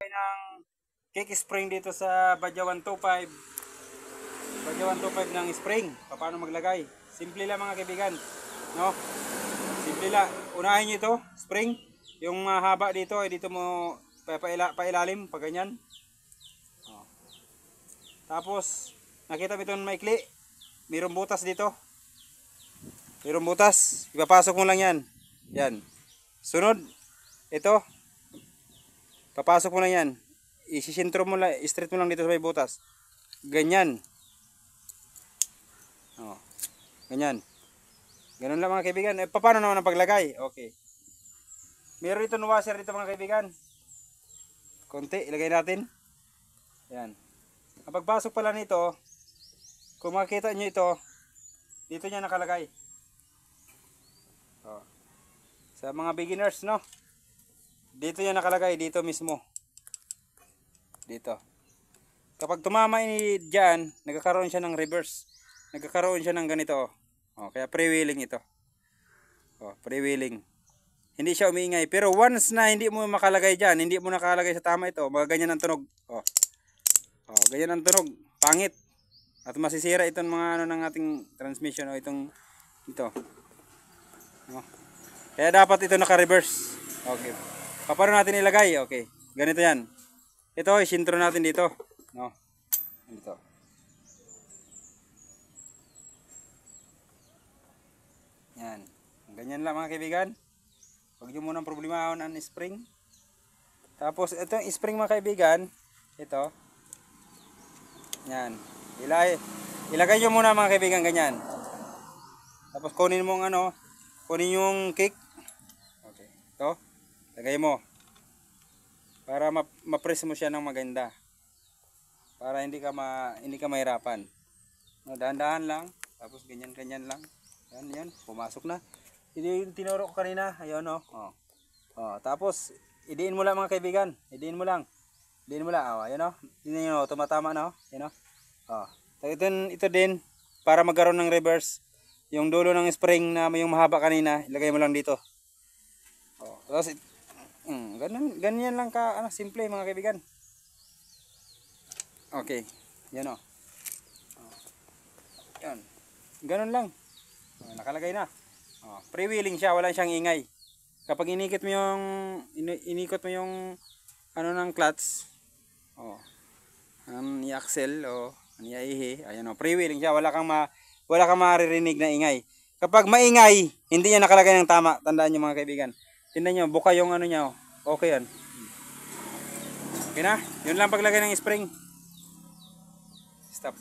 ng kick spring dito sa Badya 125. Badya 125 ng spring. Paano maglagay? Simple lang mga kaibigan. No? Simple lang. Unahin nyo ito, spring. Yung haba dito, ay dito mo pailalim, pag ganyan. Oh. Tapos, nakita mo itong maikli. Mayroong butas dito. Mayroong butas. Ipapasok mo lang yan. Yan. Sunod, ito. Papasok mo lang yan. Isisintro mo lang, straight mo lang dito sa may butas. Ganyan. Oh. Ganyan. Ganun lang mga kaibigan. Paano naman ang paglagay? Okay. Meron ito washer dito mga kaibigan. Konti, ilagay natin. Yan. Ang pagpasok pala nito, kung makikita nyo ito, dito niya nakalagay. Oh. Sa mga beginners, no? Dito niya nakalagay, dito mismo. Dito. Kapag tumama ini dyan, nagkakaroon siya ng reverse. Nagkakaroon siya ng ganito. Oh, kaya freewheeling ito. Oh, freewheeling. Hindi siya umiingay. Pero once na hindi mo makalagay dyan, hindi mo nakalagay sa tama ito, ganyan ang tunog. Oh. Oh, ganyan ang tunog. Pangit. At masisira itong mga ano ng ating transmission o itong ito. Oh. Kaya dapat ito naka-reverse. Okay. Paano natin ilagay? Okay. Ganito yan. Ito, isintro natin dito. No. Dito. Yan. Ganyan lang mga kaibigan. Huwag nyo munang problemahon ang spring. Tapos itong spring mga kaibigan, ito. Yan. Ilagay nyo muna mga kaibigan ganyan. Tapos kunin mo kunin yung kick. Okay. Ito. Lagay mo. Para ma-press mo siya ng maganda. Para hindi ka mahirapan. No, dahan-dahan lang. Tapos ganyan lang. Yan. Pumasok na. Hindi tinuro ko kanina. Ayun oh. Tapos idiin mo lang mga kaibigan. Idiin mo lang. Oh, ayun oh. Tingnan niyo tumatama na oh. Ayun oh. Ito din para magkaroon ng reverse. Yung dulo ng spring na yung mahaba kanina, ilagay mo lang dito. Oh, tapos ganyan lang ka simple mga kaibigan. Okay. Yan oh. Yan. Ganun lang. Nakalagay na. Freewheeling siya, wala siyang ingay. Kapag inikot mo yung ng clutch, i-axle i-ihe, ayan freewheeling siya, wala kang maririnig na ingay. Kapag maingay, hindi niya nakalagay ng tama. Tandaan niyo mga kaibigan. Tingnan niyo, buka yung niya, okay yan. Okay na? Yun lang paglagay ng spring. Stop.